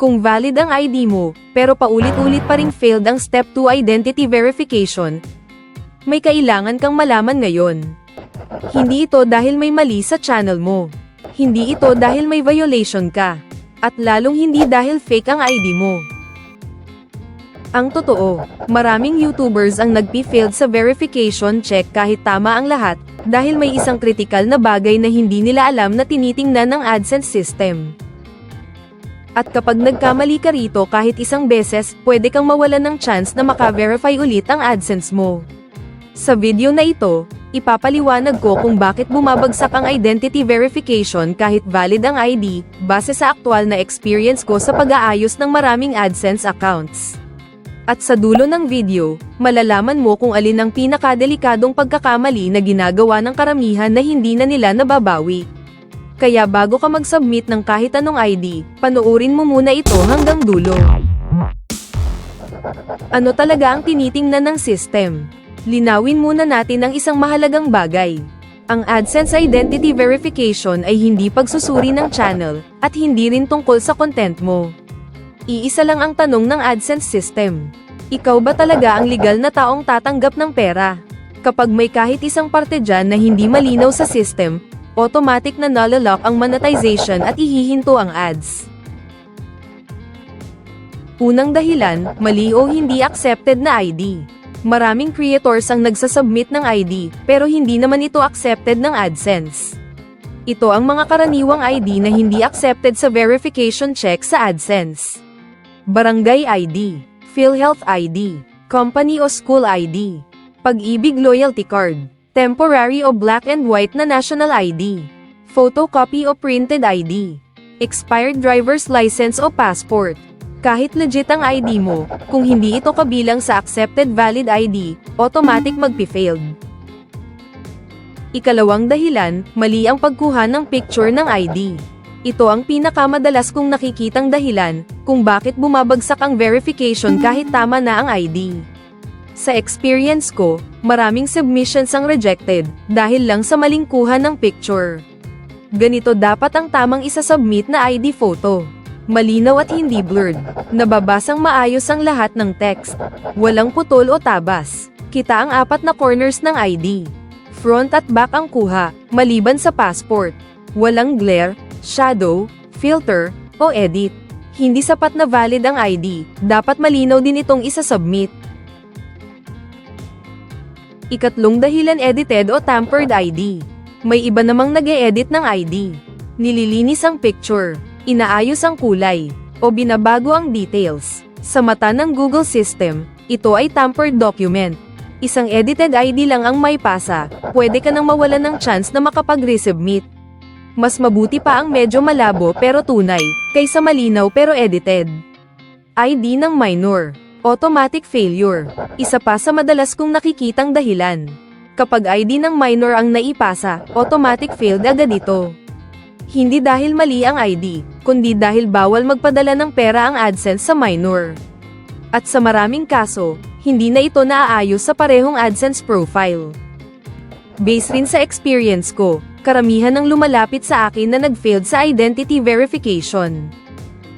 Kung valid ang ID mo, pero paulit-ulit pa ring failed ang Step 2 identity verification, may kailangan kang malaman ngayon. Hindi ito dahil may mali sa channel mo. Hindi ito dahil may violation ka. At lalong hindi dahil fake ang ID mo. Ang totoo, maraming YouTubers ang nagpi-failed sa verification check kahit tama ang lahat, dahil may isang kritikal na bagay na hindi nila alam na tinitingnan ng AdSense system. At kapag nagkamali ka rito kahit isang beses, pwede kang mawalan ng chance na maka-verify ulit ang AdSense mo. Sa video na ito, ipapaliwanag ko kung bakit bumabagsak ang identity verification kahit valid ang ID, base sa aktual na experience ko sa pag-aayos ng maraming AdSense accounts. At sa dulo ng video, malalaman mo kung alin ang pinakadelikadong pagkakamali na ginagawa ng karamihan na hindi na nila nababawi. Kaya bago ka mag-submit ng kahit anong ID, panoorin mo muna ito hanggang dulo. Ano talaga ang tinitingnan ng system? Linawin muna natin ang isang mahalagang bagay. Ang AdSense Identity Verification ay hindi pagsusuri ng channel, at hindi rin tungkol sa content mo. Iisa lang ang tanong ng AdSense system. Ikaw ba talaga ang legal na taong tatanggap ng pera? Kapag may kahit isang parte dyan na hindi malinaw sa system, automatic na null-lock ang monetization at ihihinto ang ads. Unang dahilan, mali o hindi accepted na ID. Maraming creators ang nagsasubmit ng ID, pero hindi naman ito accepted ng AdSense. Ito ang mga karaniwang ID na hindi accepted sa verification check sa AdSense. Barangay ID, PhilHealth ID, Company o School ID, Pag-ibig Loyalty Card, Temporary o Black and White na National ID, Photocopy o Printed ID, Expired Driver's License o Passport. Kahit legit ang ID mo, kung hindi ito kabilang sa accepted valid ID, automatic magpi-failed. Ikalawang dahilan, mali ang pagkuha ng picture ng ID. Ito ang pinakamadalas kong nakikitang dahilan, kung bakit bumabagsak ang verification kahit tama na ang ID. Sa experience ko, maraming submissions ang rejected, dahil lang sa maling kuha ng picture. Ganito dapat ang tamang isasubmit na ID photo. Malinaw at hindi blurred. Nababasang maayos ang lahat ng text. Walang putol o tabas. Kita ang apat na corners ng ID. Front at back ang kuha, maliban sa passport. Walang glare, shadow, filter, o edit. Hindi sapat na valid ang ID, dapat malinaw din itong isasubmit. Ikatlong dahilan, edited o tampered ID. May iba namang nag-e-edit ng ID. Nililinis ang picture, inaayos ang kulay, o binabago ang details. Sa mata ng Google system, ito ay tampered document. Isang edited ID lang ang may pasa, pwede ka nang mawalan ng chance na makapag-resubmit. Mas mabuti pa ang medyo malabo pero tunay, kaysa malinaw pero edited. ID ng minor, automatic failure. Isa pa sa madalas kong nakikitang dahilan. Kapag ID ng minor ang naipasa, automatic failed agad ito. Hindi dahil mali ang ID, kundi dahil bawal magpadala ng pera ang AdSense sa minor. At sa maraming kaso, hindi na ito naaayos sa parehong AdSense profile. Based rin sa experience ko, karamihan ng lumalapit sa akin na nag-failed sa identity verification.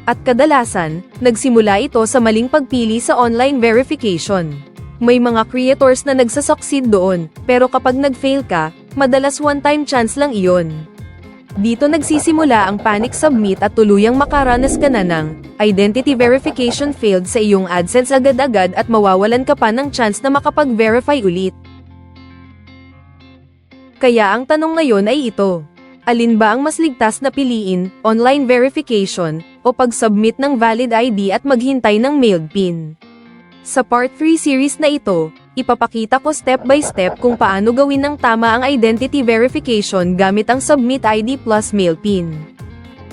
At kadalasan, nagsimula ito sa maling pagpili sa online verification. May mga creators na nagsasucceed doon, pero kapag nag-fail ka, madalas one-time chance lang iyon. Dito nagsisimula ang panic submit at tuluyang makaranas ka na ng identity verification failed sa iyong AdSense agad-agad at mawawalan ka pa ng chance na makapag-verify ulit. Kaya ang tanong ngayon ay ito. Alin ba ang mas ligtas na piliin, online verification, o pag-submit ng valid ID at maghintay ng mailed PIN? Sa Part 3 series na ito, ipapakita ko step by step kung paano gawin ng tama ang identity verification gamit ang Submit ID plus Mail PIN.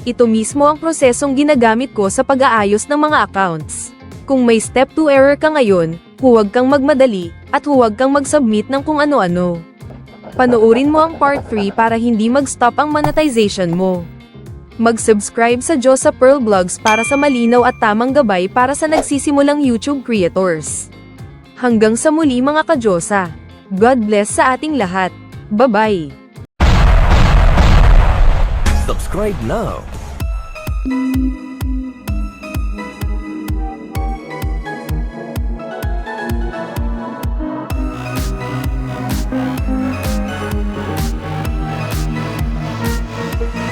Ito mismo ang prosesong ginagamit ko sa pag-aayos ng mga accounts. Kung may step 2 error ka ngayon, huwag kang magmadali, at huwag kang mag-submit ng kung ano-ano. Panoorin mo ang Part 3 para hindi mag-stop ang monetization mo. Mag-subscribe sa Diyosa Pearl Vlogs para sa malinaw at tamang gabay para sa nagsisimulang YouTube creators. Hanggang sa muli mga ka-Diyosa. God bless sa ating lahat. Bye-bye! Subscribe now